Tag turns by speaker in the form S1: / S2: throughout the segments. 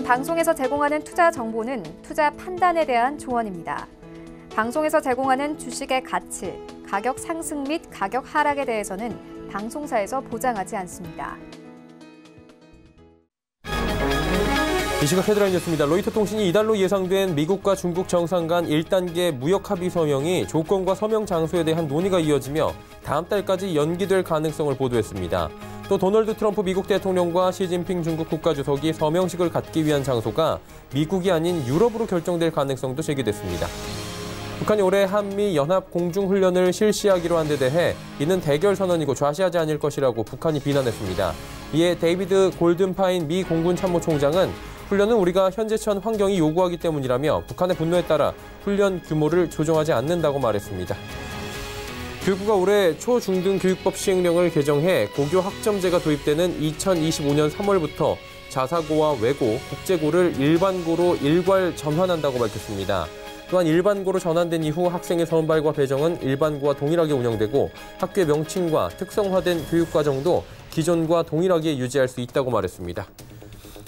S1: 방송에서 제공하는 투자 정보는 투자 판단에 대한 조언입니다. 방송에서 제공하는 주식의 가치, 가격 상승 및 가격 하락에 대해서는 방송사에서 보장하지 않습니다.
S2: 이 시각 헤드라인 뉴스입니다. 로이터 통신이 이달로 예상된 미국과 중국 정상 간 1단계 무역 합의 서명이 조건과 서명 장소에 대한 논의가 이어지며 다음 달까지 연기될 가능성을 보도했습니다. 또 도널드 트럼프 미국 대통령과 시진핑 중국 국가주석이 서명식을 갖기 위한 장소가 미국이 아닌 유럽으로 결정될 가능성도 제기됐습니다. 북한이 올해 한미 연합 공중훈련을 실시하기로 한 데 대해 이는 대결 선언이고 좌시하지 않을 것이라고 북한이 비난했습니다. 이에 데이비드 골든파인 미 공군 참모총장은 훈련은 우리가 현재 처한 환경이 요구하기 때문이라며 북한의 분노에 따라 훈련 규모를 조정하지 않는다고 말했습니다. 교육부가 올해 초중등 교육법 시행령을 개정해 고교 학점제가 도입되는 2025년 3월부터 자사고와 외고, 국제고를 일반고로 일괄 전환한다고 밝혔습니다. 또한 일반고로 전환된 이후 학생의 선발과 배정은 일반고와 동일하게 운영되고 학교의 명칭과 특성화된 교육과정도 기존과 동일하게 유지할 수 있다고 말했습니다.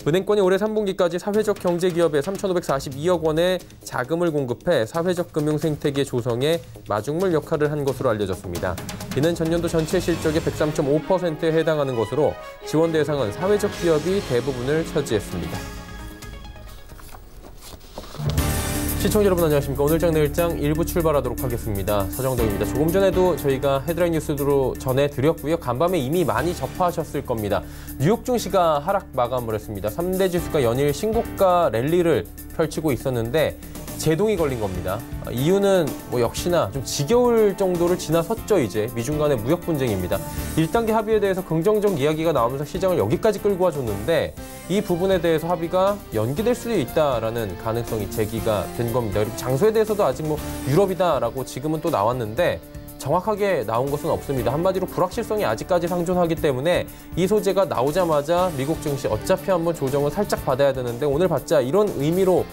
S2: 은행권이 올해 3분기까지 사회적 경제기업에 3,542억 원의 자금을 공급해 사회적 금융 생태계 조성에 마중물 역할을 한 것으로 알려졌습니다. 이는 전년도 전체 실적의 103.5%에 해당하는 것으로 지원 대상은 사회적 기업이 대부분을 차지했습니다. 시청자 여러분 안녕하십니까. 오늘장 내일장 1부 출발하도록 하겠습니다. 서정덕입니다. 조금 전에도 저희가 헤드라인 뉴스로 전해드렸고요. 간밤에 이미 많이 접하셨을 겁니다. 뉴욕 증시가 하락 마감을 했습니다. 3대 지수가 연일 신고가 랠리를 펼치고 있었는데 제동이 걸린 겁니다. 이유는 역시나 좀 지겨울 정도를 지나섰죠. 이제 미중 간의 무역 분쟁입니다. 1단계 합의에 대해서 긍정적 이야기가 나오면서 시장을 여기까지 끌고 와줬는데 이 부분에 대해서 합의가 연기될 수도 있다라는 가능성이 제기가 된 겁니다. 그리고 장소에 대해서도 아직 유럽이다라고 지금은 또 나왔는데 정확하게 나온 것은 없습니다. 한마디로 불확실성이 아직까지 상존하기 때문에 이 소재가 나오자마자 미국 증시 어차피 한번 조정을 살짝 받아야 되는데 오늘 봤자 이런 의미로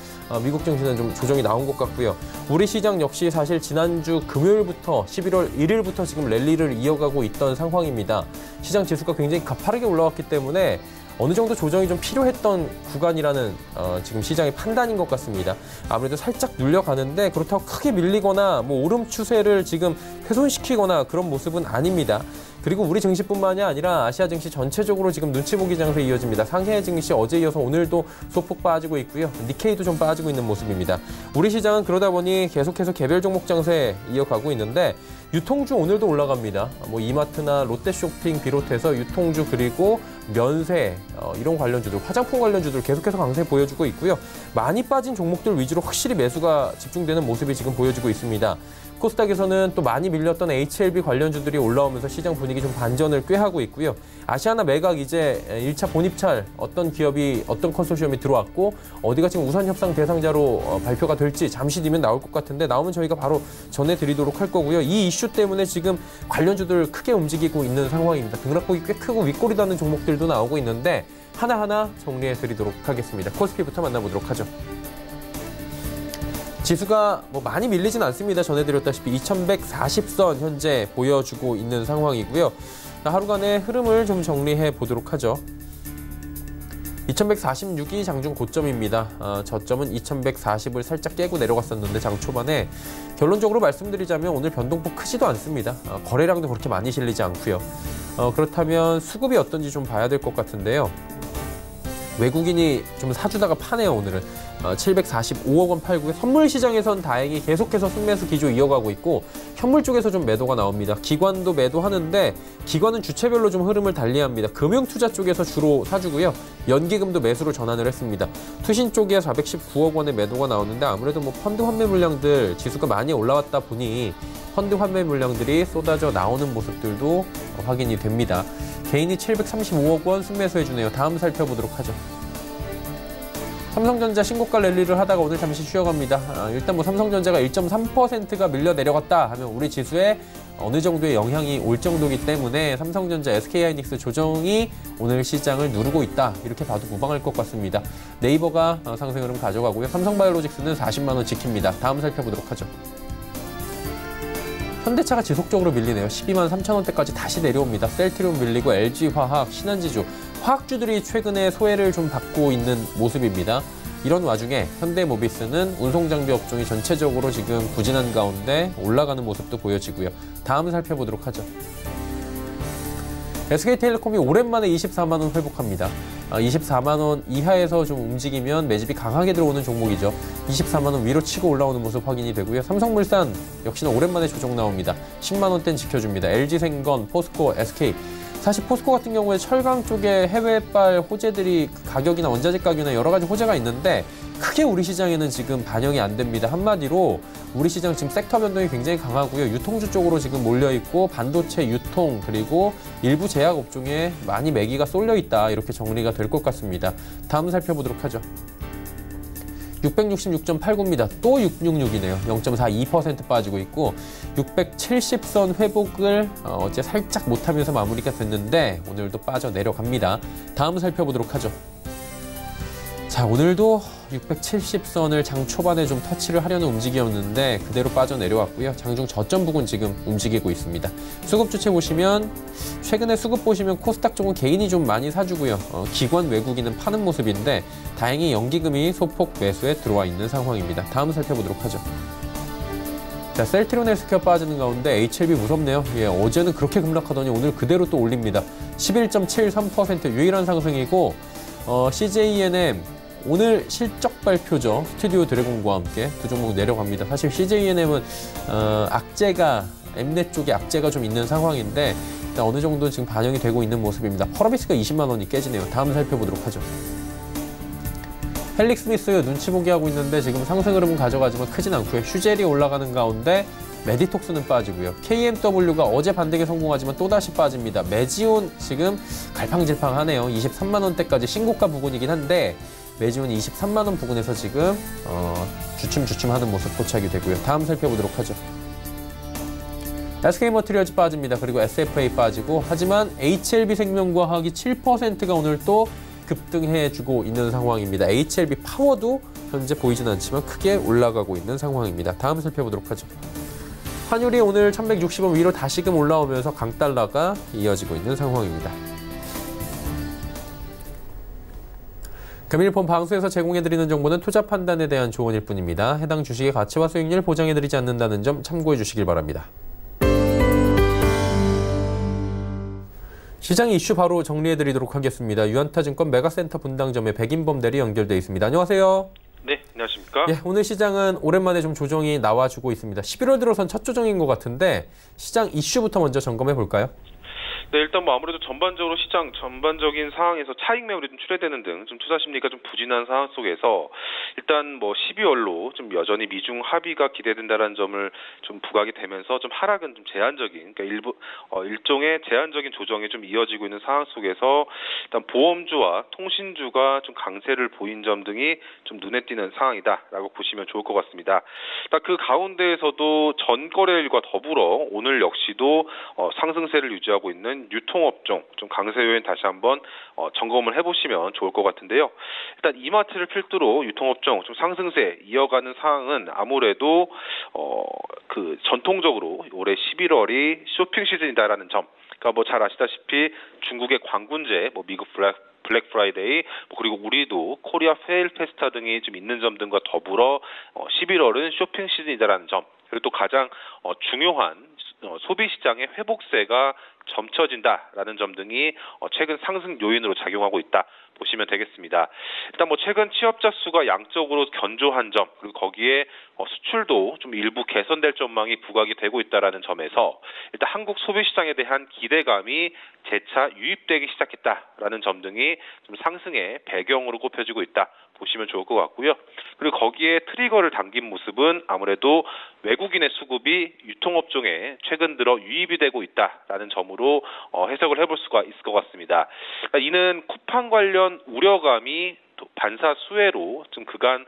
S2: 미국 증시는 좀 조정이 나온 것 같고요. 우리 시장 역시 사실 지난주 금요일부터 11월 1일부터 지금 랠리를 이어가고 있던 상황입니다. 시장 지수가 굉장히 가파르게 올라왔기 때문에 어느 정도 조정이 좀 필요했던 구간이라는 지금 시장의 판단인 것 같습니다. 아무래도 살짝 눌려가는데 그렇다고 크게 밀리거나 오름 추세를 지금 훼손시키거나 그런 모습은 아닙니다. 그리고 우리 증시뿐만이 아니라 아시아 증시 전체적으로 지금 눈치 보기 장세 이어집니다. 상해 증시 어제 이어서 오늘도 소폭 빠지고 있고요. 니케이도 좀 빠지고 있는 모습입니다. 우리 시장은 그러다 보니 계속해서 개별 종목 장세 이어가고 있는데 유통주 오늘도 올라갑니다. 이마트나 롯데쇼핑 비롯해서 유통주 그리고 면세 이런 관련주들, 화장품 관련주들 계속해서 강세 보여주고 있고요. 많이 빠진 종목들 위주로 확실히 매수가 집중되는 모습이 지금 보여지고 있습니다. 코스닥에서는 또 많이 밀렸던 HLB 관련주들이 올라오면서 시장 분위기 좀 반전을 꾀하고 있고요. 아시아나 매각 이제 1차 본입찰 어떤 기업이 어떤 컨소시엄이 들어왔고 어디가 지금 우선 협상 대상자로 발표가 될지 잠시 뒤면 나올 것 같은데 나오면 저희가 바로 전해드리도록 할 거고요. 이 이슈 때문에 지금 관련주들 크게 움직이고 있는 상황입니다. 등락폭이 꽤 크고 윗골이 닿는 종목들도 나오고 있는데 하나하나 정리해드리도록 하겠습니다. 코스피부터 만나보도록 하죠. 지수가 많이 밀리진 않습니다. 전해드렸다시피 2140선 현재 보여주고 있는 상황이고요. 하루간의 흐름을 좀 정리해 보도록 하죠. 2146이 장중 고점입니다. 저점은 2140을 살짝 깨고 내려갔었는데 장 초반에 결론적으로 말씀드리자면 오늘 변동폭 크지도 않습니다. 거래량도 그렇게 많이 실리지 않고요. 그렇다면 수급이 어떤지 좀 봐야 될 것 같은데요. 외국인이 좀 사주다가 파네요. 오늘은 745억 원 팔고요. 선물 시장에선 다행히 계속해서 순매수 기조 이어가고 있고 현물 쪽에서 좀 매도가 나옵니다. 기관도 매도하는데 기관은 주체별로 좀 흐름을 달리합니다. 금융투자 쪽에서 주로 사주고요. 연기금도 매수로 전환을 했습니다. 투신 쪽에 419억 원의 매도가 나오는데 아무래도 펀드 환매 물량들 지수가 많이 올라왔다 보니 펀드 환매 물량들이 쏟아져 나오는 모습들도 확인이 됩니다. 개인이 735억 원 순매수해주네요. 다음 살펴보도록 하죠. 삼성전자 신고가 랠리를 하다가 오늘 잠시 쉬어갑니다. 일단 삼성전자가 1.3%가 밀려 내려갔다 하면 우리 지수에 어느 정도의 영향이 올 정도이기 때문에 삼성전자, SK하이닉스 조정이 오늘 시장을 누르고 있다. 이렇게 봐도 무방할 것 같습니다. 네이버가 상승 흐름 가져가고요. 삼성바이오로직스는 40만 원 지킵니다. 다음 살펴보도록 하죠. 현대차가 지속적으로 밀리네요. 12만 3천 원대까지 다시 내려옵니다. 셀트리온 밀리고 LG화학, 신한지주 화학주들이 최근에 소외를 좀 받고 있는 모습입니다. 이런 와중에 현대모비스는 운송장비 업종이 전체적으로 지금 부진한 가운데 올라가는 모습도 보여지고요. 다음 살펴보도록 하죠. SK텔레콤이 오랜만에 24만 원 회복합니다. 24만 원 이하에서 좀 움직이면 매집이 강하게 들어오는 종목이죠. 24만 원 위로 치고 올라오는 모습 확인이 되고요. 삼성물산 역시나 오랜만에 조정 나옵니다. 10만 원대는 지켜줍니다. LG생건, 포스코, SK. 사실 포스코 같은 경우에 철강 쪽에 해외발 호재들이 가격이나 원자재 가격이나 여러 가지 호재가 있는데 크게 우리 시장에는 지금 반영이 안 됩니다. 한마디로 우리 시장 지금 섹터 변동이 굉장히 강하고요. 유통주 쪽으로 지금 몰려있고 반도체 유통 그리고 일부 제약 업종에 많이 매기가 쏠려있다. 이렇게 정리가 될 것 같습니다. 다음 살펴보도록 하죠. 666.89입니다. 또 666이네요. 0.42% 빠지고 있고 670선 회복을 어제 살짝 못하면서 마무리가 됐는데 오늘도 빠져 내려갑니다. 다음 살펴보도록 하죠. 자, 오늘도 670선을 장 초반에 좀 터치를 하려는 움직임이었는데 그대로 빠져내려왔고요. 장중 저점 부근 지금 움직이고 있습니다. 수급 주체 보시면 최근에 수급 보시면 코스닥 쪽은 개인이 좀 많이 사주고요. 기관 외국인은 파는 모습인데 다행히 연기금이 소폭 매수에 들어와 있는 상황입니다. 다음 살펴보도록 하죠. 자, 셀트리온 헬스케어 빠지는 가운데 HLB 무섭네요. 예, 어제는 그렇게 급락하더니 오늘 그대로 또 올립니다. 11.73% 유일한 상승이고 CJENM 오늘 실적 발표죠. 스튜디오 드래곤과 함께 두 종목 내려갑니다. 사실 CJENM은 악재가 엠넷 쪽에 악재가 좀 있는 상황인데 일단 어느 정도 지금 반영이 되고 있는 모습입니다. 펄어비스가 20만 원이 깨지네요. 다음 살펴보도록 하죠. 헬릭스미스 눈치 보기 하고 있는데 지금 상승 흐름은 가져가지만 크진 않고요. 휴젤이 올라가는 가운데 메디톡스는 빠지고요. KMW가 어제 반등에 성공하지만 또다시 빠집니다. 메지온 지금 갈팡질팡하네요. 23만 원대까지 신고가 부근이긴 한데 메지온이 23만 원 부근에서 지금 주춤주춤하는 모습 포착이 되고요. 다음 살펴보도록 하죠. SK머티리얼즈 빠집니다. 그리고 SFA 빠지고 하지만 HLB생명과학이 7%가 오늘 또 급등해주고 있는 상황입니다. HLB 파워도 현재 보이진 않지만 크게 올라가고 있는 상황입니다. 다음 살펴보도록 하죠. 환율이 오늘 1160원 위로 다시금 올라오면서 강달러가 이어지고 있는 상황입니다. 금일폰 방송에서 제공해드리는 정보는 투자 판단에 대한 조언일 뿐입니다. 해당 주식의 가치와 수익률 보장해드리지 않는다는 점 참고해 주시길 바랍니다. 시장 이슈 바로 정리해드리도록 하겠습니다. 유한타증권 메가센터 분당점의 백인범 대리 연결돼 있습니다. 안녕하세요.
S3: 네, 안녕하십니까?
S2: 예, 오늘 시장은 오랜만에 좀 조정이 나와주고 있습니다. 11월 들어선 첫 조정인 것 같은데 시장 이슈부터 먼저 점검해 볼까요?
S3: 네, 일단 뭐 아무래도 전반적으로 시장 전반적인 상황에서 차익 매물이 좀 출회되는 등 좀 투자 심리가 좀 부진한 상황 속에서 일단 뭐 12월로 좀 여전히 미중 합의가 기대된다라는 점을 좀 부각이 되면서 좀 하락은 좀 제한적인 그러니까 일종의 제한적인 조정이 좀 이어지고 있는 상황 속에서 일단 보험주와 통신주가 좀 강세를 보인 점 등이 좀 눈에 띄는 상황이다라고 보시면 좋을 것 같습니다. 일단 그 가운데에서도 전거래일과 더불어 오늘 역시도 상승세를 유지하고 있는 유통업종 좀 강세 요인 다시 한번 점검을 해보시면 좋을 것 같은데요. 일단 이마트를 필두로 유통업종 좀 상승세 이어가는 상황은 아무래도 그 전통적으로 올해 11월이 쇼핑 시즌이다라는 점. 그러니까 뭐 잘 아시다시피 중국의 광군제, 뭐 미국 블랙 프라이데이, 그리고 우리도 코리아 페일 페스타 등이 좀 있는 점 등과 더불어 11월은 쇼핑 시즌이다라는 점. 그리고 또 가장 중요한 소비 시장의 회복세가 점쳐진다라는 점 등이 최근 상승 요인으로 작용하고 있다 보시면 되겠습니다. 일단 뭐 최근 취업자 수가 양적으로 견조한 점 그리고 거기에 수출도 좀 일부 개선될 전망이 부각이 되고 있다라는 점에서 일단 한국 소비 시장에 대한 기대감이 재차 유입되기 시작했다라는 점 등이 좀 상승의 배경으로 꼽혀지고 있다 보시면 좋을 것 같고요. 그리고 거기에 트리거를 당긴 모습은 아무래도 외국인의 수급이 유통업종에 최근 들어 유입이 되고 있다라는 점으로 해석을 해볼 수가 있을 것 같습니다. 그러니까 이는 쿠팡 관련 우려감이 반사 수혜로 좀 그간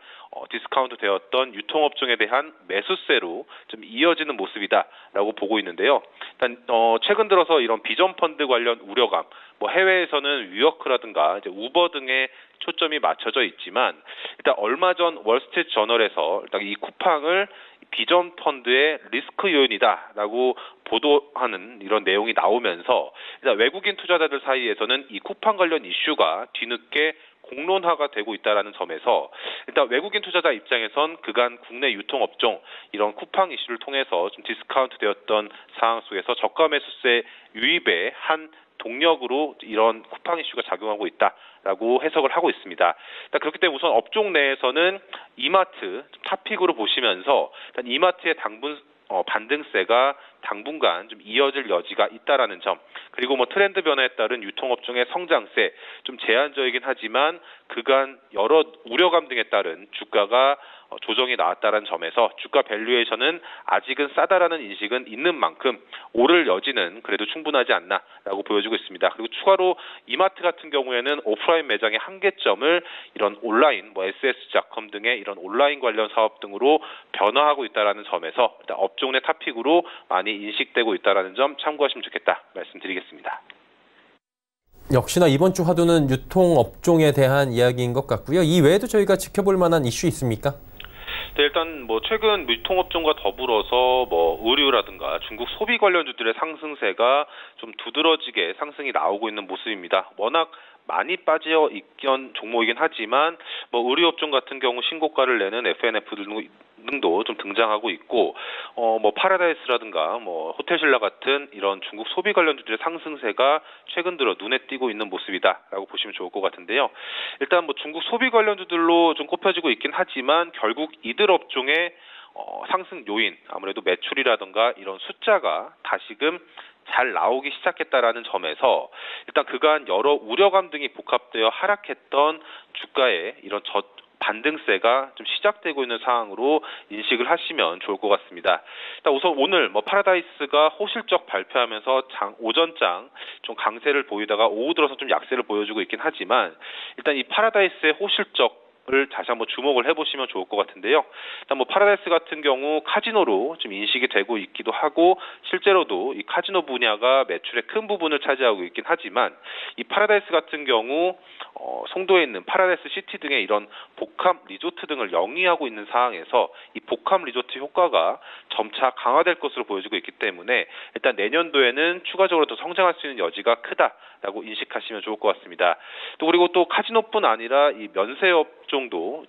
S3: 디스카운트 되었던 유통업종에 대한 매수세로 좀 이어지는 모습이다라고 보고 있는데요. 일단 최근 들어서 이런 비전 펀드 관련 우려감, 뭐 해외에서는 위워크라든가 이제 우버 등의 초점이 맞춰져 있지만 일단 얼마 전 월스트리트 저널에서 일단 이 쿠팡을 비전 펀드의 리스크 요인이다라고 보도하는 이런 내용이 나오면서 일단 외국인 투자자들 사이에서는 이 쿠팡 관련 이슈가 뒤늦게 공론화가 되고 있다는 점에서 일단 외국인 투자자 입장에선 그간 국내 유통업종 이런 쿠팡 이슈를 통해서 좀 디스카운트 되었던 상황 속에서 저가 매수세 유입의 한 동력으로 이런 쿠팡 이슈가 작용하고 있다라고 해석을 하고 있습니다. 그렇기 때문에 우선 업종 내에서는 이마트 탑픽으로 보시면서 일단 이마트의 반등세가 당분간 좀 이어질 여지가 있다라는 점, 그리고 트렌드 변화에 따른 유통업종의 성장세 좀 제한적이긴 하지만 그간 여러 우려감 등에 따른 주가가 조정이 나왔다는 점에서 주가 밸류에이션은 아직은 싸다라는 인식은 있는 만큼 오를 여지는 그래도 충분하지 않나라고 보여주고 있습니다. 그리고 추가로 이마트 같은 경우에는 오프라인 매장의 한계점을 이런 온라인, SS닷컴 등의 이런 온라인 관련 사업 등으로 변화하고 있다라는 점에서 일단 업종 내 탑픽으로 많이 인식되고 있다라는 점 참고하시면 좋겠다 말씀드리겠습니다.
S2: 역시나 이번 주 화두는 유통업종에 대한 이야기인 것 같고요. 이 외에도 저희가 지켜볼 만한 이슈 있습니까?
S3: 네, 일단 최근 유통업종과 더불어서 의류라든가 중국 소비 관련주들의 상승세가 좀 두드러지게 상승이 나오고 있는 모습입니다. 워낙 많이 빠져 있던 종목이긴 하지만 의류업종 같은 경우 신고가를 내는 F&F 등도 좀 등장하고 있고 파라다이스라든가 호텔신라 같은 이런 중국 소비 관련주들의 상승세가 최근 들어 눈에 띄고 있는 모습이다라고 보시면 좋을 것 같은데요. 일단 중국 소비 관련주들로 좀 꼽혀지고 있긴 하지만 결국 이들 업종의 상승 요인, 아무래도 매출이라든가 이런 숫자가 다시금 잘 나오기 시작했다라는 점에서 일단 그간 여러 우려감 등이 복합되어 하락했던 주가의 이런 반등세가 좀 시작되고 있는 상황으로 인식을 하시면 좋을 것 같습니다. 일단 우선 오늘 파라다이스가 호실적 발표하면서 오전장 좀 강세를 보이다가 오후 들어서 좀 약세를 보여주고 있긴 하지만 일단 이 파라다이스의 호실적을 다시 한번 주목을 해보시면 좋을 것 같은데요. 일단 파라다이스 같은 경우 카지노로 좀 인식이 되고 있기도 하고 실제로도 이 카지노 분야가 매출의 큰 부분을 차지하고 있긴 하지만 이 파라다이스 같은 경우 송도에 있는 파라다이스 시티 등의 이런 복합 리조트 등을 영위하고 있는 상황에서 이 복합 리조트 효과가 점차 강화될 것으로 보여지고 있기 때문에 일단 내년도에는 추가적으로 더 성장할 수 있는 여지가 크다라고 인식하시면 좋을 것 같습니다. 그리고 또 카지노뿐 아니라 이 면세업종도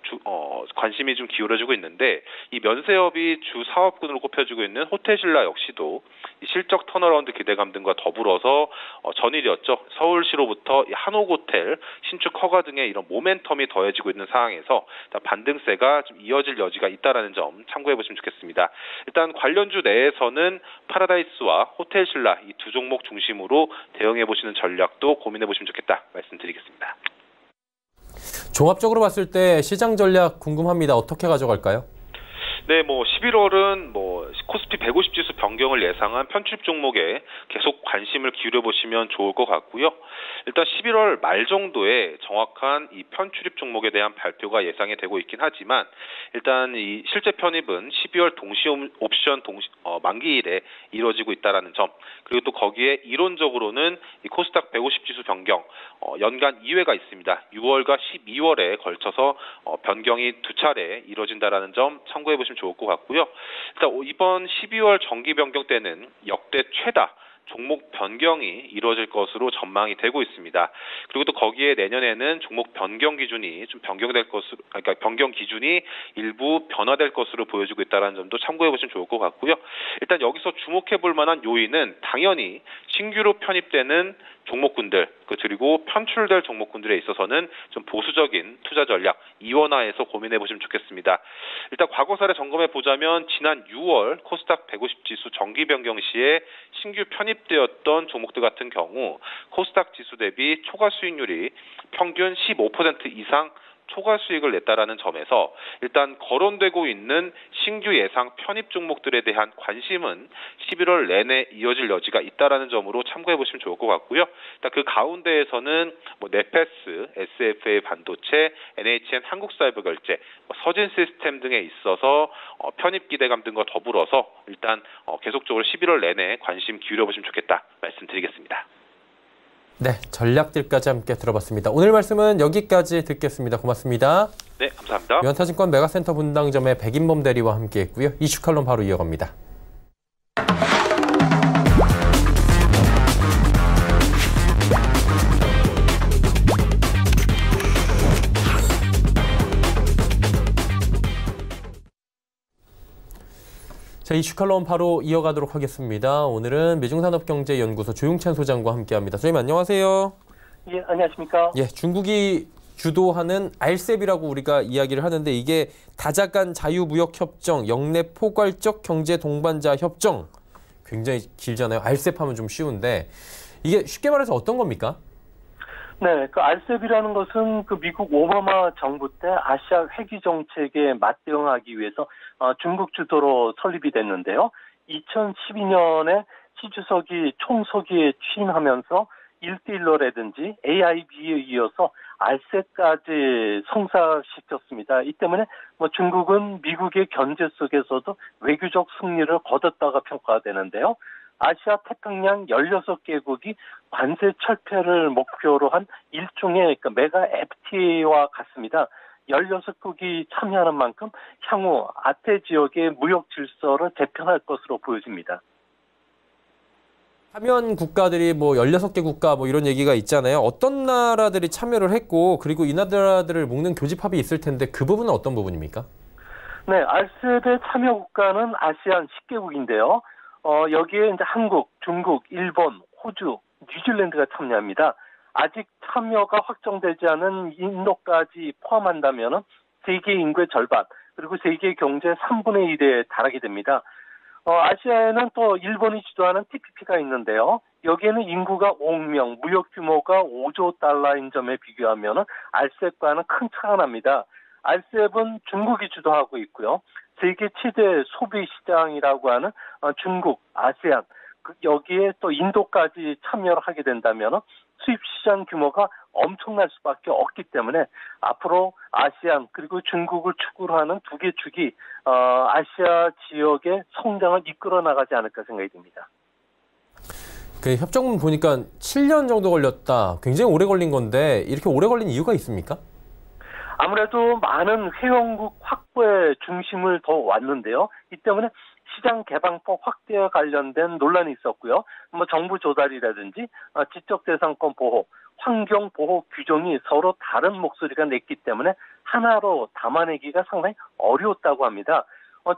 S3: 관심이 좀 기울어지고 있는데 이 면세업이 주 사업군으로 꼽혀지고 있는 호텔신라 역시도 이 실적 턴어라운드 기대감 등과 더불어서 전일이었죠. 서울시로부터 이 한옥호텔 신축 허가 등의 이런 모멘텀이 더해지고 있는 상황에서 반등세가 좀 이어질 여지가 있다라는 점 참고해 보시면 좋겠습니다. 일단 관련주 내에서는 파라다이스와 호텔신라 이 두 종목 중심으로 대응해 보시는 전략도 고민해 보시면 좋겠다 말씀드리겠습니다.
S2: 종합적으로 봤을 때 시장 전략 궁금합니다. 어떻게 가져갈까요?
S3: 네, 11월은 코스피 150 지수 변경을 예상한 편출입 종목에 계속 관심을 기울여 보시면 좋을 것 같고요. 일단 11월 말 정도에 정확한 이 편출입 종목에 대한 발표가 예상이 되고 있긴 하지만 일단 이 실제 편입은 12월 동시 옵션 만기일에 이루어지고 있다라는 점, 그리고 또 거기에 이론적으로는 이 코스닥 150 지수 변경 연간 2회가 있습니다. 6월과 12월에 걸쳐서 변경이 두 차례 이루어진다라는 점 참고해 보시면 좋을 것 같고요. 일단 이번 12월 정기 변경 때는 역대 최다 종목 변경이 이루어질 것으로 전망이 되고 있습니다. 그리고 또 거기에 내년에는 종목 변경 기준이 좀 변경 기준이 일부 변화될 것으로 보여지고 있다는 점도 참고해 보시면 좋을 것 같고요. 일단 여기서 주목해 볼 만한 요인은 당연히 신규로 편입되는 종목군들 그리고 편출될 종목군들에 있어서는 좀 보수적인 투자 전략 이원화해서 고민해 보시면 좋겠습니다. 일단 과거사를 점검해 보자면 지난 6월 코스닥 150 지수 정기 변경 시에 신규 편입되었던 종목들 같은 경우 코스닥 지수 대비 초과 수익률이 평균 15% 이상 초과 수익을 냈다라는 점에서 일단 거론되고 있는 신규 예상 편입 종목들에 대한 관심은 11월 내내 이어질 여지가 있다라는 점으로 참고해 보시면 좋을 것 같고요. 일단 그 가운데에서는 네페스, SFA 반도체, NHN 한국사이버결제, 서진 시스템 등에 있어서 편입 기대감 등과 더불어서 일단 계속적으로 11월 내내 관심 기울여 보시면 좋겠다 말씀드리겠습니다.
S2: 네, 전략들까지 함께 들어봤습니다. 오늘 말씀은 여기까지 듣겠습니다. 고맙습니다.
S3: 네, 감사합니다. 감사합니다.
S2: 유한타증권 메가센터 분당점의 백인범 대리와 함께했고요. 이슈 칼럼 바로 이어갑니다. 자, 이슈 칼럼 바로 이어가도록 하겠습니다. 오늘은 미중산업경제연구소 조용찬 소장과 함께합니다. 선생님 안녕하세요.
S4: 예, 안녕하십니까?
S2: 예, 중국이 주도하는 RCEP이라고 우리가 이야기를 하는데 이게 다자간 자유무역협정, 영내 포괄적 경제 동반자 협정 굉장히 길잖아요. RCEP 하면 좀 쉬운데 이게 쉽게 말해서 어떤 겁니까?
S4: 네, 그 RCEP이라는 것은 그 미국 오바마 정부 때 아시아 회귀 정책에 맞대응하기 위해서 중국 주도로 설립이 됐는데요. 2012년에 시 주석이 총서기에 취임하면서 1대1로라든지 AIB에 이어서 RCEP까지 성사시켰습니다. 이 때문에 중국은 미국의 견제 속에서도 외교적 승리를 거뒀다가 평가되는데요. 아시아 태평양 16개국이 관세 철폐를 목표로 한 일종의 메가 FTA와 같습니다. 16국이 참여하는 만큼 향후 아태 지역의 무역 질서를 재편할 것으로 보여집니다.
S2: 참여한 국가들이 16개 국가 이런 얘기가 있잖아요. 어떤 나라들이 참여를 했고 그리고 이 나라들을 묶는 교집합이 있을 텐데 그 부분은 어떤 부분입니까?
S4: 네, RCEP의 참여 국가는 아시안 10개국인데요. 여기에 이제 한국, 중국, 일본, 호주, 뉴질랜드가 참여합니다. 아직 참여가 확정되지 않은 인도까지 포함한다면 세계 인구의 절반, 그리고 세계 경제의 3분의 1에 달하게 됩니다. 아시아에는 또 일본이 주도하는 TPP가 있는데요. 여기에는 인구가 5억 명, 무역 규모가 5조 달러인 점에 비교하면 RCEP과는 큰 차이가 납니다. RCEP은 중국이 주도하고 있고요. 세계 최대 소비 시장이라고 하는 중국, 아세안, 여기에 또 인도까지 참여를 하게 된다면 수입 시장 규모가 엄청날 수밖에 없기 때문에 앞으로 아시안 그리고 중국을 축으로 하는 두 개 축이 아시아 지역의 성장을 이끌어 나가지 않을까 생각이 듭니다.
S2: 그 협정문 보니까 7년 정도 걸렸다. 굉장히 오래 걸린 건데 이렇게 오래 걸린 이유가 있습니까?
S4: 아무래도 많은 회원국 확보에 중심을 더 왔는데요. 이 때문에 시장 개방법 확대와 관련된 논란이 있었고요. 정부 조달이라든지 지적재산권 보호, 환경 보호 규정이 서로 다른 목소리가 냈기 때문에 하나로 담아내기가 상당히 어려웠다고 합니다.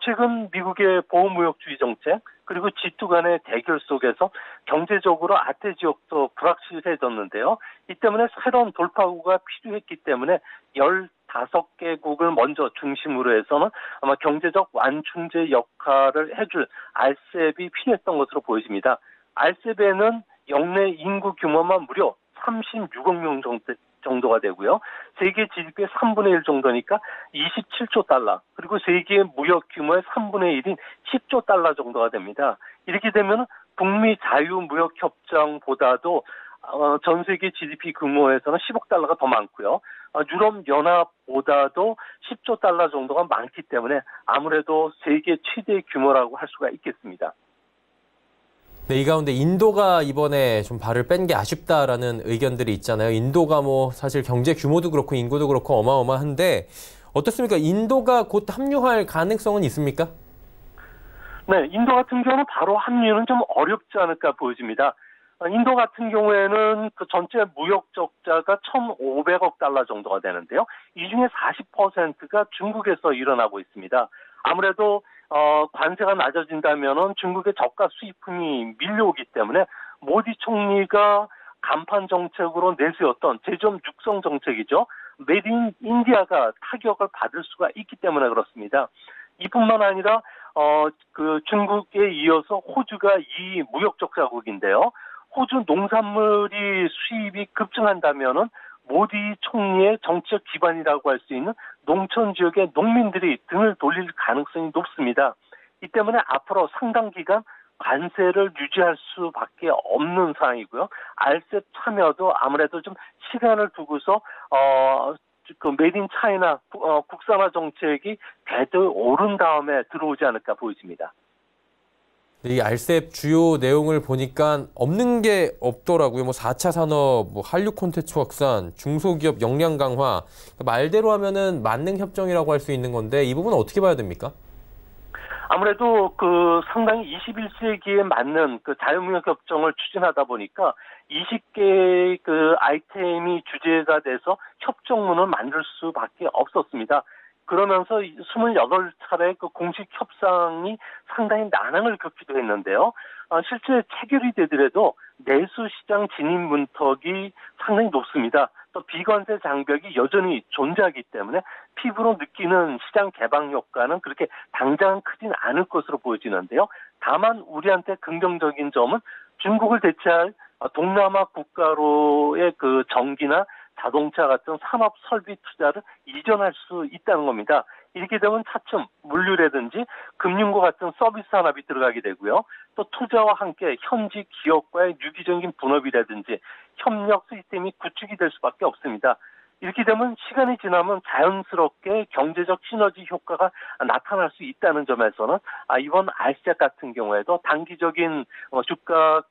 S4: 최근 미국의 보호무역주의 정책 그리고 G2 간의 대결 속에서 경제적으로 아태 지역도 불확실해졌는데요. 이 때문에 새로운 돌파구가 필요했기 때문에 15개국을 먼저 중심으로 해서는 아마 경제적 완충제 역할을 해줄 RCEP이 필요했던 것으로 보여집니다. RCEP에는 영내 인구 규모만 무려 36억 명 정도가 되고요. 세계 GDP의 3분의 1 정도니까 27조 달러, 그리고 세계 무역 규모의 3분의 1인 10조 달러 정도가 됩니다. 이렇게 되면 북미 자유무역협정보다도 전 세계 GDP 규모에서는 10억 달러가 더 많고요. 유럽연합보다도 10조 달러 정도가 많기 때문에 아무래도 세계 최대 규모라고 할 수가 있겠습니다.
S2: 네, 이 가운데 인도가 이번에 좀 발을 뺀 게 아쉽다라는 의견들이 있잖아요. 인도가 사실 경제 규모도 그렇고 인구도 그렇고 어마어마한데 어떻습니까? 인도가 곧 합류할 가능성은 있습니까?
S4: 네, 인도 같은 경우는 바로 합류는 좀 어렵지 않을까 보여집니다. 인도 같은 경우에는 그 전체 무역 적자가 1,500억 달러 정도가 되는데요. 이 중에 40%가 중국에서 일어나고 있습니다. 아무래도 관세가 낮아진다면은 중국의 저가 수입품이 밀려오기 때문에 모디 총리가 간판 정책으로 내세웠던 제조업 육성 정책이죠. 메이드 인 인디아가 타격을 받을 수가 있기 때문에 그렇습니다. 이뿐만 아니라 그 중국에 이어서 호주가 이 무역 적자국인데요. 호주 농산물이 수입이 급증한다면은 모디 총리의 정책 기반이라고 할 수 있는 농촌 지역의 농민들이 등을 돌릴 가능성이 높습니다. 이 때문에 앞으로 상당 기간 관세를 유지할 수밖에 없는 상황이고요. RCEP 참여도 아무래도 좀 시간을 두고서 그 메이드 인 차이나 국산화 정책이 궤도에 오른 다음에 들어오지 않을까 보여집니다.
S2: 이 RCEP 주요 내용을 보니까 없는 게 없더라고요. 뭐 4차 산업, 뭐 한류 콘텐츠 확산, 중소기업 역량 강화. 말대로 하면은 만능 협정이라고 할 수 있는 건데 이 부분은 어떻게 봐야 됩니까?
S4: 아무래도 상당히 21세기에 맞는 자유무역 협정을 추진하다 보니까 20개의 아이템이 주제가 돼서 협정문을 만들 수밖에 없었습니다. 그러면서 28차례 공식 협상이 상당히 난항을 겪기도 했는데요. 실제 체결이 되더라도 내수 시장 진입 문턱이 상당히 높습니다. 또 비관세 장벽이 여전히 존재하기 때문에 피부로 느끼는 시장 개방 효과는 그렇게 당장 크진 않을 것으로 보여지는데요. 다만 우리한테 긍정적인 점은 중국을 대체할 동남아 국가로의 전기나 자동차 같은 산업 설비 투자를 이전할 수 있다는 겁니다. 이렇게 되면 차츰 물류라든지 금융과 같은 서비스 산업이 들어가게 되고요. 또 투자와 함께 현지 기업과의 유기적인 분업이라든지 협력 시스템이 구축이 될 수밖에 없습니다. 이렇게 되면 시간이 지나면 자연스럽게 경제적 시너지 효과가 나타날 수 있다는 점에서는 이번 RCEP 같은 경우에도 단기적인 주가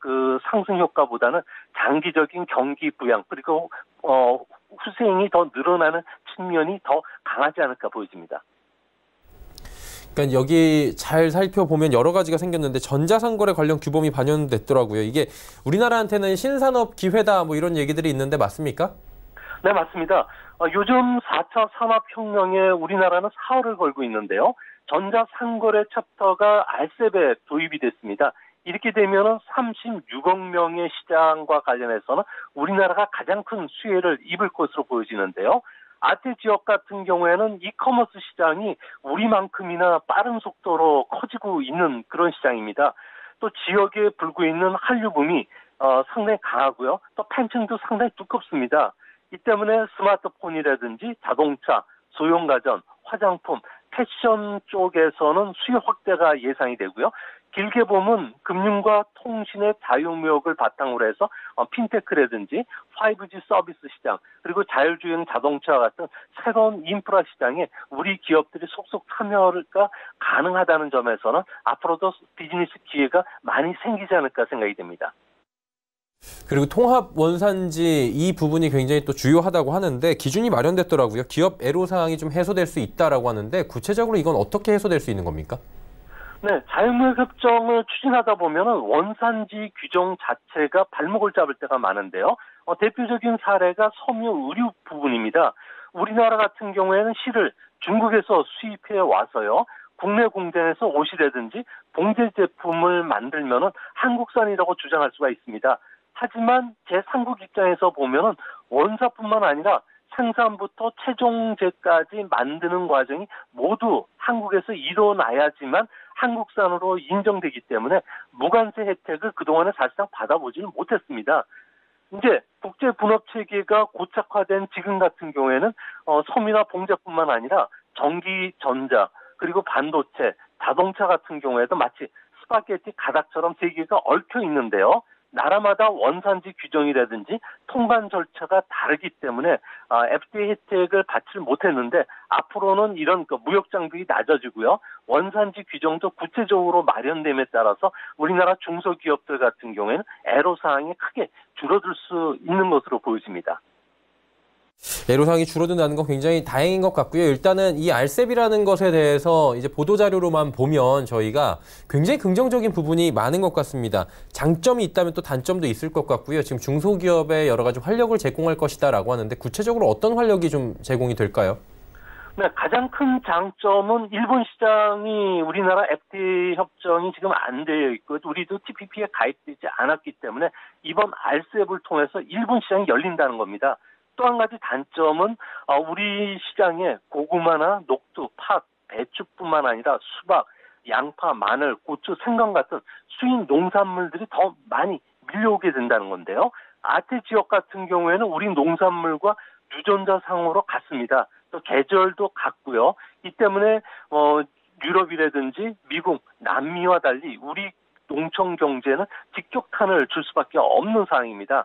S4: 상승 효과보다는 장기적인 경기 부양 그리고 후생이 더 늘어나는 측면이 더 강하지 않을까 보여집니다.
S2: 그러니까 여기 잘 살펴보면 여러 가지가 생겼는데 전자상거래 관련 규범이 반영됐더라고요. 이게 우리나라한테는 신산업 기회다 뭐 이런 얘기들이 있는데 맞습니까?
S4: 네, 맞습니다. 요즘 4차 산업혁명에 우리나라는 사활을 걸고 있는데요. 전자상거래 챕터가 RCEP에 도입이 됐습니다. 이렇게 되면 36억 명의 시장과 관련해서는 우리나라가 가장 큰 수혜를 입을 것으로 보여지는데요. 아태 지역 같은 경우에는 이커머스 시장이 우리만큼이나 빠른 속도로 커지고 있는 그런 시장입니다. 또 지역에 불고 있는 한류붐이 상당히 강하고요. 또 팬층도 상당히 두껍습니다. 이 때문에 스마트폰이라든지 자동차, 소형가전, 화장품, 패션 쪽에서는 수요 확대가 예상이 되고요. 길게 보면 금융과 통신의 자유무역을 바탕으로 해서 핀테크라든지 5G 서비스 시장 그리고 자율주행 자동차 같은 새로운 인프라 시장에 우리 기업들이 속속 참여가 가능하다는 점에서는 앞으로도 비즈니스 기회가 많이 생기지 않을까 생각이 됩니다.
S2: 그리고 통합 원산지 이 부분이 굉장히 또 주요하다고 하는데 기준이 마련됐더라고요. 기업 애로사항이 좀 해소될 수 있다라고 하는데 구체적으로 이건 어떻게 해소될 수 있는 겁니까?
S4: 네, 자유무역 협정을 추진하다 보면은 원산지 규정 자체가 발목을 잡을 때가 많은데요. 대표적인 사례가 섬유 의류 부분입니다. 우리나라 같은 경우에는 실을 중국에서 수입해 와서요. 국내 공장에서 옷이라든지 봉제 제품을 만들면은 한국산이라고 주장할 수가 있습니다. 하지만 제3국 입장에서 보면은 원사뿐만 아니라 생산부터 최종재까지 만드는 과정이 모두 한국에서 이뤄나야지만 한국산으로 인정되기 때문에 무관세 혜택을 그동안에 사실상 받아보지는 못했습니다. 이제 국제 분업 체계가 고착화된 지금 같은 경우에는 섬유나 봉제뿐만 아니라 전기, 전자, 그리고 반도체, 자동차 같은 경우에도 마치 스파게티 가닥처럼 세계가 얽혀 있는데요. 나라마다 원산지 규정이라든지 통관 절차가 다르기 때문에 FTA 혜택을 받지 못했는데 앞으로는 이런 무역 장벽이 낮아지고요. 원산지 규정도 구체적으로 마련됨에 따라서 우리나라 중소기업들 같은 경우에는 애로사항이 크게 줄어들 수 있는 것으로 보여집니다.
S2: 애로사항이 줄어든다는 건 굉장히 다행인 것 같고요. 일단은 이 RCEP이라는 것에 대해서 이제 보도자료로만 보면 저희가 굉장히 긍정적인 부분이 많은 것 같습니다. 장점이 있다면 또 단점도 있을 것 같고요. 지금 중소기업에 여러 가지 활력을 제공할 것이다라고 하는데 구체적으로 어떤 활력이 좀 제공이 될까요?
S4: 네, 가장 큰 장점은 일본 시장이 우리나라 FTA 협정이 지금 안 되어 있고 우리도 TPP에 가입되지 않았기 때문에 이번 RCEP을 통해서 일본 시장이 열린다는 겁니다. 또 한 가지 단점은 우리 시장에 고구마나 녹두, 팥, 배추뿐만 아니라 수박, 양파, 마늘, 고추, 생강 같은 수입 농산물들이 더 많이 밀려오게 된다는 건데요. 아태 지역 같은 경우에는 우리 농산물과 유전자상으로 같습니다. 또 계절도 같고요. 이 때문에 유럽이라든지 미국, 남미와 달리 우리 농촌 경제는 직격탄을 줄 수밖에 없는 상황입니다.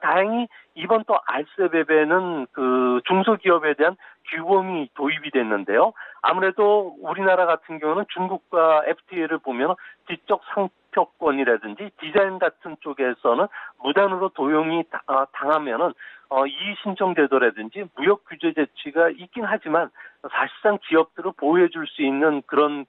S4: 다행히 이번 또 RCEP에는 중소기업에 대한 규범이 도입이 됐는데요. 아무래도 우리나라 같은 경우는 중국과 FTA를 보면 지적 상표권이라든지 디자인 같은 쪽에서는 무단으로 도용이 당하면은 이의 신청 제도라든지 무역 규제 재치가 있긴 하지만 사실상 기업들을 보호해 줄 수 있는 그런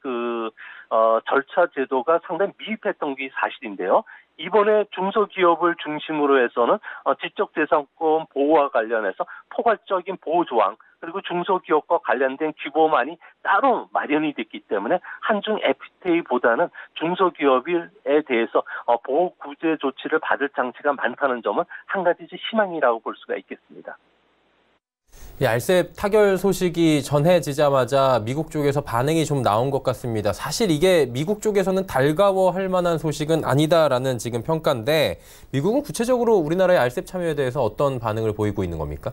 S4: 절차 제도가 상당히 미흡했던 게 사실인데요. 이번에 중소기업을 중심으로 해서는 지적재산권 보호와 관련해서 포괄적인 보호 조항 그리고 중소기업과 관련된 규범안이 따로 마련이 됐기 때문에 한중 FTA보다는 중소기업에 대해서 보호 구제 조치를 받을 장치가 많다는 점은 한 가지 희망이라고 볼 수가 있겠습니다.
S2: 이 알셉 타결 소식이 전해지자마자 미국 쪽에서 반응이 좀 나온 것 같습니다. 사실 이게 미국 쪽에서는 달가워할 만한 소식은 아니다라는 지금 평가인데 미국은 구체적으로 우리나라의 알셉 참여에 대해서 어떤 반응을 보이고 있는 겁니까?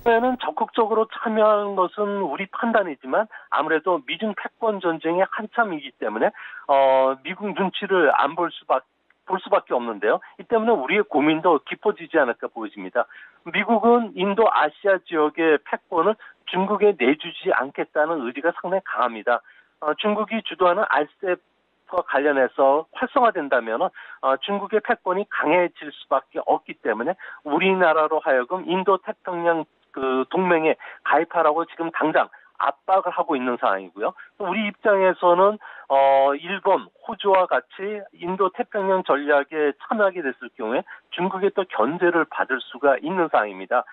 S4: 는 적극적으로 참여하는 것은 우리 판단이지만 아무래도 미중 패권 전쟁의 한참이기 때문에 미국 눈치를 안 볼 수밖에 없는데요. 이 때문에 우리의 고민도 깊어지지 않을까 보여집니다. 미국은 인도 아시아 지역의 패권을 중국에 내주지 않겠다는 의지가 상당히 강합니다. 중국이 주도하는 알셉과 관련해서 활성화된다면 중국의 패권이 강해질 수밖에 없기 때문에 우리나라로 하여금 인도 태평양 동맹에 가입하라고 지금 당장 압박을 하고 있는 상황이고요. 우리 입장에서는 일본, 호주와 같이 인도 태평양 전략에 참여하게 됐을 경우에 중국의 또 견제를 받을 수가 있는 상황입니다.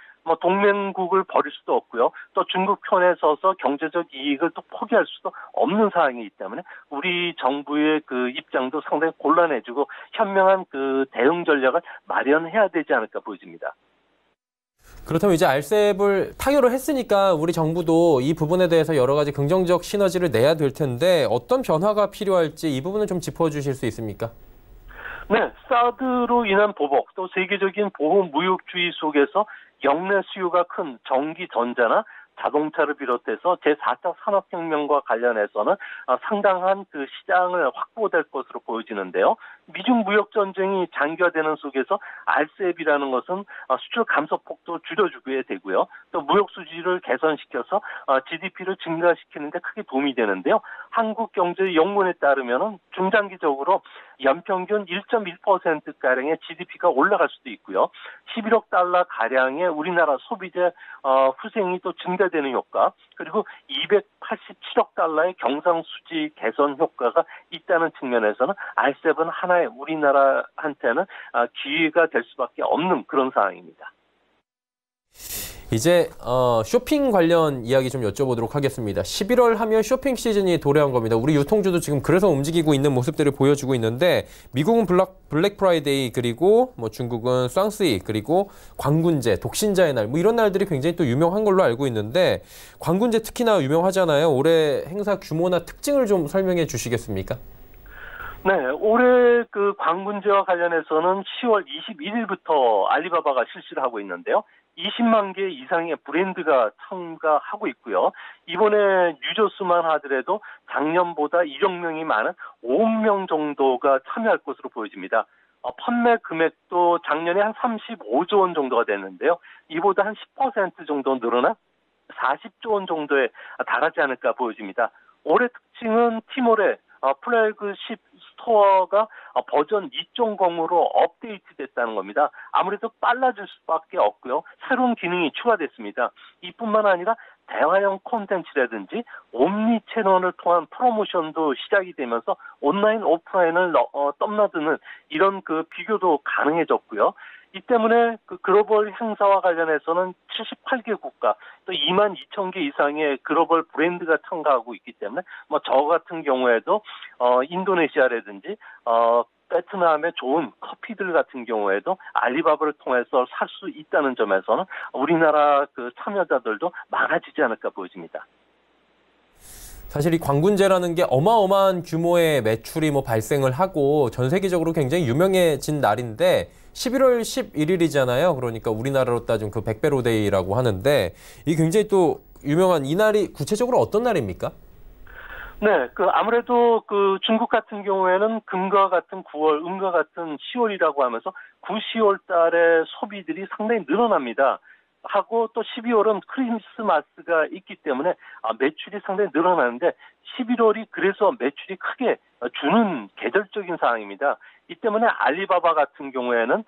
S4: 동맹국을 버릴 수도 없고요. 또 중국 편에 서서 경제적 이익을 또 포기할 수도 없는 상황이기 때문에 우리 정부의 입장도 상당히 곤란해지고 현명한 대응 전략을 마련해야 되지 않을까 보여집니다.
S2: 그렇다면 이제 알셉을 타결을 했으니까 우리 정부도 이 부분에 대해서 여러 가지 긍정적 시너지를 내야 될 텐데 어떤 변화가 필요할지 이 부분을 좀 짚어주실 수 있습니까?
S4: 네, 사드로 인한 보복 또 세계적인 보호 무역주의 속에서 역내 수요가 큰 전기 전자나 자동차를 비롯해서 제4차 산업혁명과 관련해서는 상당한 시장을 확보될 것으로 보여지는데요. 미중 무역 전쟁이 장기화되는 속에서 알셉이라는 것은 수출 감소폭도 줄여주게 되고요. 또 무역 수지를 개선시켜서 GDP를 증가시키는 데 크게 도움이 되는데요. 한국경제연구원에 따르면 중장기적으로 연평균 1.1%가량의 GDP가 올라갈 수도 있고요. 11억 달러 가량의 우리나라 소비재 후생이 또 증가되는 효과, 그리고 287억 달러의 경상수지 개선 효과가 있다는 측면에서는 알셉은 하나의 우리나라한테는 기회가 될 수밖에 없는 그런 상황입니다.
S2: 이제 쇼핑 관련 이야기 좀 여쭤보도록 하겠습니다. 11월 하면 쇼핑 시즌이 도래한 겁니다. 우리 유통주도 지금 그래서 움직이고 있는 모습들을 보여주고 있는데 미국은 블랙 프라이데이 그리고 중국은 쌍스이 그리고 광군제, 독신자의 날 이런 날들이 굉장히 또 유명한 걸로 알고 있는데 광군제 특히나 유명하잖아요. 올해 행사 규모나 특징을 좀 설명해 주시겠습니까?
S4: 네, 올해 광군제와 관련해서는 10월 21일부터 알리바바가 실시를 하고 있는데요. 20만 개 이상의 브랜드가 참가하고 있고요. 이번에 유저 수만 하더라도 작년보다 1억 명이 많은 5억 명 정도가 참여할 것으로 보여집니다. 판매 금액도 작년에 한 35조 원 정도가 됐는데요. 이보다 한 10% 정도 늘어나 40조 원 정도에 달하지 않을까 보여집니다. 올해 특징은 티몰의 플래그십 스토어가 버전 2.0으로 업데이트됐다는 겁니다. 아무래도 빨라질 수밖에 없고요. 새로운 기능이 추가됐습니다. 이뿐만 아니라 대화형 콘텐츠라든지 옴니 채널을 통한 프로모션도 시작이 되면서 온라인, 오프라인을 넘나드는 이런 비교도 가능해졌고요. 이 때문에 글로벌 행사와 관련해서는 78개 국가 또 2만 2천 개 이상의 글로벌 브랜드가 참가하고 있기 때문에 저 같은 경우에도 인도네시아라든지 베트남의 좋은 커피들 같은 경우에도 알리바바를 통해서 살 수 있다는 점에서는 우리나라 참여자들도 많아지지 않을까 보여집니다.
S2: 사실 이 광군제라는 게 어마어마한 규모의 매출이 발생을 하고 전 세계적으로 굉장히 유명해진 날인데 11월 11일이잖아요. 그러니까 우리나라로 따지면 100배로데이라고 하는데 이 굉장히 또 유명한 이 날이 구체적으로 어떤 날입니까?
S4: 네, 아무래도 중국 같은 경우에는 금과 같은 9월, 음과 같은 10월이라고 하면서 9, 10월 달에 소비들이 상당히 늘어납니다. 하고 또 12월은 크리스마스가 있기 때문에 매출이 상당히 늘어나는데 11월이 그래서 매출이 크게 주는 계절적인 상황입니다. 이 때문에 알리바바 같은 경우에는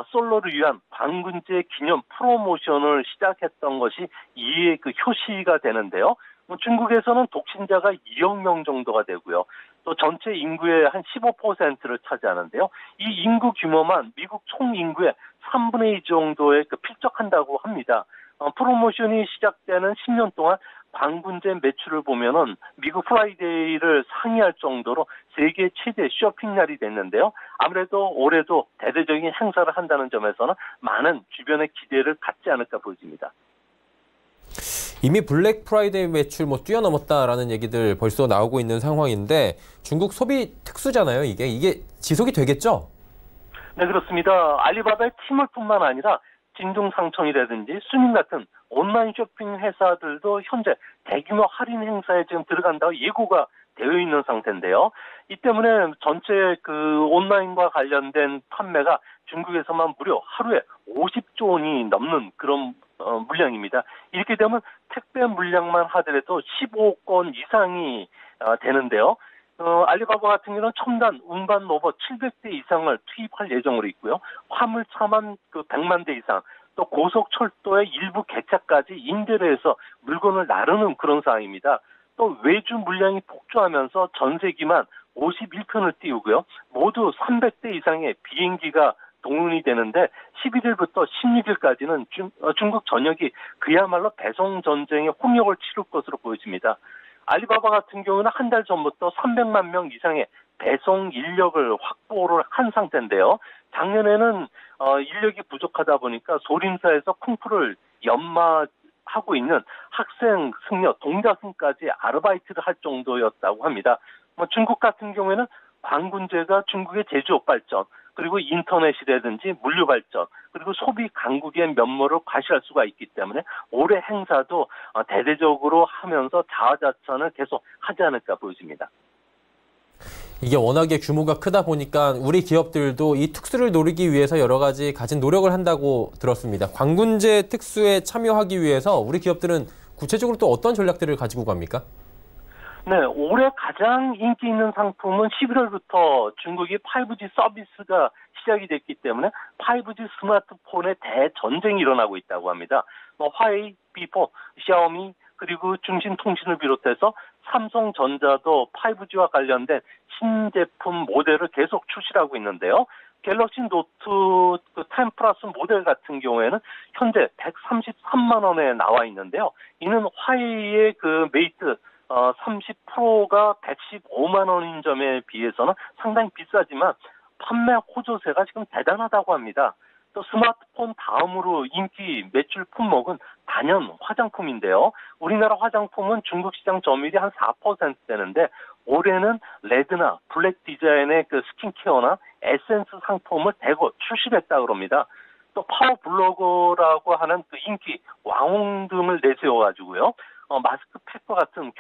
S4: 솔로를 위한 광군제 기념 프로모션을 시작했던 것이 이의 그 효시가 되는데요. 중국에서는 독신자가 2억 명 정도가 되고요. 또 전체 인구의 한 15%를 차지하는데요. 이 인구 규모만 미국 총 인구의 3분의 2 정도에 필적한다고 합니다. 프로모션이 시작되는 10년 동안 광군제 매출을 보면은 미국 프라이데이를 상회할 정도로 세계 최대 쇼핑날이 됐는데요. 아무래도 올해도 대대적인 행사를 한다는 점에서는 많은 주변의 기대를 갖지 않을까 보입니다.
S2: 이미 블랙 프라이데이 매출 뛰어넘었다라는 얘기들 벌써 나오고 있는 상황인데 중국 소비 특수잖아요. 이게 지속이 되겠죠?
S4: 네, 그렇습니다. 알리바바의 티몰뿐만 아니라 진동상청이라든지 수닝 같은 온라인 쇼핑 회사들도 현재 대규모 할인 행사에 지금 들어간다고 예고가 되어 있는 상태인데요. 이 때문에 전체 그 온라인과 관련된 판매가 중국에서만 무려 하루에 50조 원이 넘는 그런 물량입니다. 이렇게 되면 택배 물량만 하더라도 15억 건 이상이 되는데요. 알리바바 같은 경우는 첨단 운반 로봇 700대 이상을 투입할 예정으로 있고요. 화물차만 100만 대 이상, 또 고속철도의 일부 개차까지 임대를 해서 물건을 나르는 그런 상황입니다. 또 외주 물량이 폭주하면서 전세기만 51편을 띄우고요. 모두 300대 이상의 비행기가 동원이 되는데 11일부터 16일까지는 중국 전역이 그야말로 배송 전쟁의 홍역을 치를 것으로 보여집니다. 알리바바 같은 경우는 한 달 전부터 300만 명 이상의 배송 인력을 확보를 한 상태인데요. 작년에는 인력이 부족하다 보니까 소림사에서 쿵푸를 연마하고 있는 학생, 승려, 동자승까지 아르바이트를 할 정도였다고 합니다. 중국 같은 경우에는 광군제가 중국의 제조업 발전, 그리고 인터넷이라든지 물류 발전, 그리고 소비 강국의 면모를 과시할 수가 있기 때문에 올해 행사도 대대적으로 하면서 자화자찬을 계속 하지 않을까 보여집니다.
S2: 이게 워낙에 규모가 크다 보니까 우리 기업들도 이 특수를 노리기 위해서 여러 가지 가진 노력을 한다고 들었습니다. 광군제 특수에 참여하기 위해서 우리 기업들은 구체적으로 또 어떤 전략들을 가지고 갑니까?
S4: 네, 올해 가장 인기 있는 상품은 11월부터 중국이 5G 서비스가 시작이 됐기 때문에 5G 스마트폰의 대전쟁이 일어나고 있다고 합니다. 화웨이, 비포, 샤오미, 그리고 중신통신을 비롯해서 삼성전자도 5G와 관련된 신제품 모델을 계속 출시하고 있는데요. 갤럭시 노트 10 플러스 모델 같은 경우에는 현재 133만 원에 나와 있는데요. 이는 화웨이의 메이트 30 프로가 115만 원인 점에 비해서는 상당히 비싸지만 판매 호조세가 지금 대단하다고 합니다. 또 스마트폰 다음으로 인기 매출 품목은 단연 화장품인데요. 우리나라 화장품은 중국 시장 점유율이 한 4% 되는데 올해는 레드나 블랙 디자인의 스킨케어나 에센스 상품을 대거 출시했다고 합니다. 또 파워블로거라고 하는 인기 왕홍 등을 내세워가지고요. 마스크팩과 같은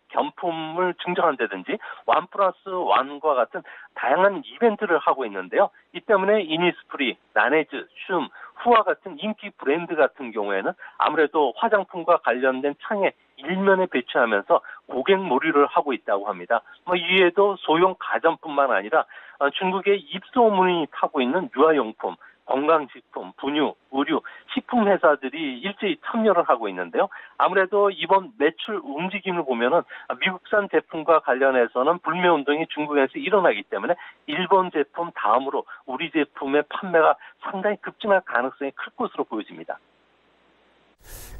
S4: 견품을 증정한다든지 1+1과 같은 다양한 이벤트를 하고 있는데요. 이 때문에 이니스프리, 라네즈, 춤, 후아 같은 인기 브랜드 같은 경우에는 아무래도 화장품과 관련된 창에 일면에 배치하면서 고객 몰이를 하고 있다고 합니다. 이외에도 소형 가전뿐만 아니라 중국의 입소문이 타고 있는 유아용품, 건강식품, 분유, 의류, 식품 회사들이 일제히 참여를 하고 있는데요. 아무래도 이번 매출 움직임을 보면은 미국산 제품과 관련해서는 불매 운동이 중국에서 일어나기 때문에 일본 제품 다음으로 우리 제품의 판매가 상당히 급증할 가능성이 클 것으로 보여집니다.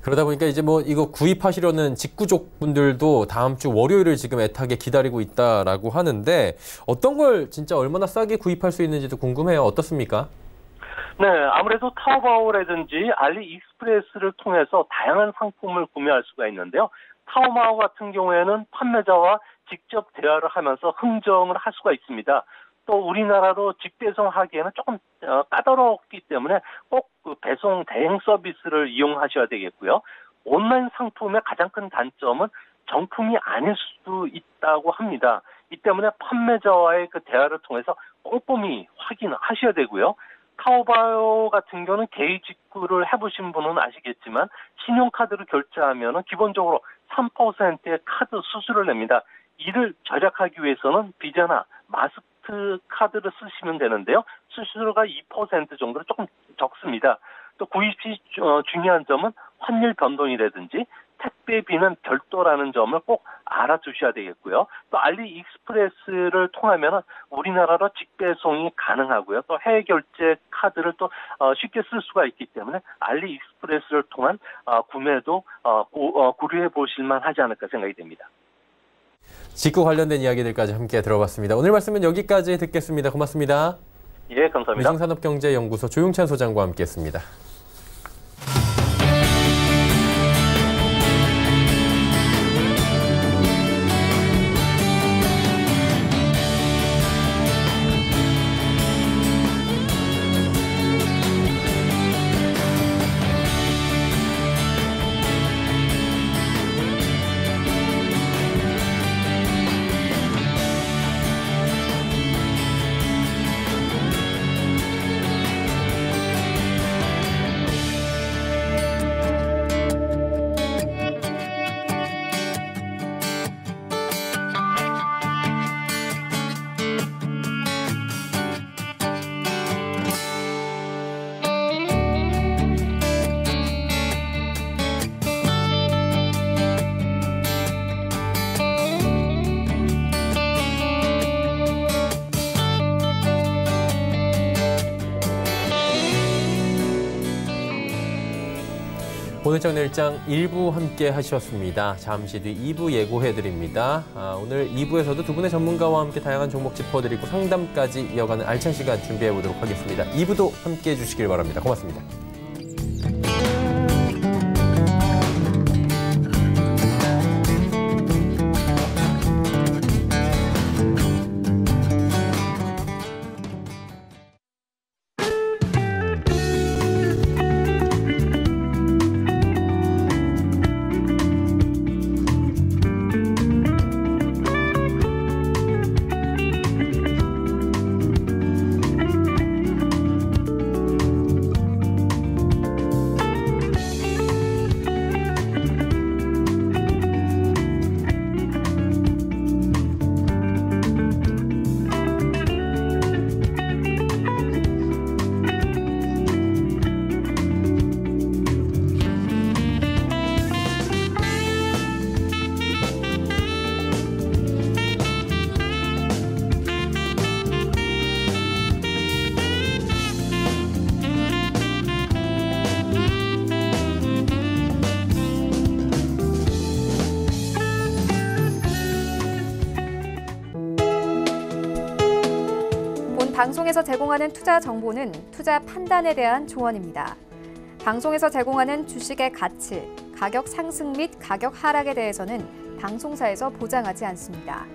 S2: 그러다 보니까 이제 이거 구입하시려는 직구족 분들도 다음 주 월요일을 지금 애타게 기다리고 있다라고 하는데 어떤 걸 진짜 얼마나 싸게 구입할 수 있는지도 궁금해요. 어떻습니까?
S4: 네, 아무래도 타오바오라든지 알리익스프레스를 통해서 다양한 상품을 구매할 수가 있는데요. 타오바오 같은 경우에는 판매자와 직접 대화를 하면서 흥정을 할 수가 있습니다. 또 우리나라로 직배송하기에는 조금 까다롭기 때문에 꼭 배송 대행 서비스를 이용하셔야 되겠고요. 온라인 상품의 가장 큰 단점은 정품이 아닐 수도 있다고 합니다. 이 때문에 판매자와의 대화를 통해서 꼼꼼히 확인하셔야 되고요. 타오바오 같은 경우는 개의 직구를 해보신 분은 아시겠지만 신용카드로 결제하면 기본적으로 3%의 카드 수수료를 냅니다. 이를 절약하기 위해서는 비자나 마스터 카드를 쓰시면 되는데요. 수수료가 2% 정도로 조금 적습니다. 또 구입 시 중요한 점은 환율 변동이라든지 택배비는 별도라는 점을 꼭 알아두셔야 되겠고요. 또 알리익스프레스를 통하면 우리나라로 직배송이 가능하고요. 또 해외 결제 카드를 또 쉽게 쓸 수가 있기 때문에 알리익스프레스를 통한 구매도 고려해 보실만 하지 않을까 생각이 됩니다.
S2: 직구 관련된 이야기들까지 함께 들어봤습니다. 오늘 말씀은 여기까지 듣겠습니다. 고맙습니다.
S4: 예, 감사합니다.
S2: 위중산업경제연구소 조용찬 소장과 함께했습니다. 오늘장 내일장 1부 함께 하셨습니다. 잠시 뒤 2부 예고해드립니다. 오늘 2부에서도 두 분의 전문가와 함께 다양한 종목 짚어드리고 상담까지 이어가는 알찬 시간 준비해보도록 하겠습니다. 2부도 함께해 주시길 바랍니다. 고맙습니다.
S1: 방송에서 제공하는 투자 정보는 투자 판단에 대한 조언입니다. 방송에서 제공하는 주식의 가치, 가격 상승 및 가격 하락에 대해서는 방송사에서 보장하지 않습니다.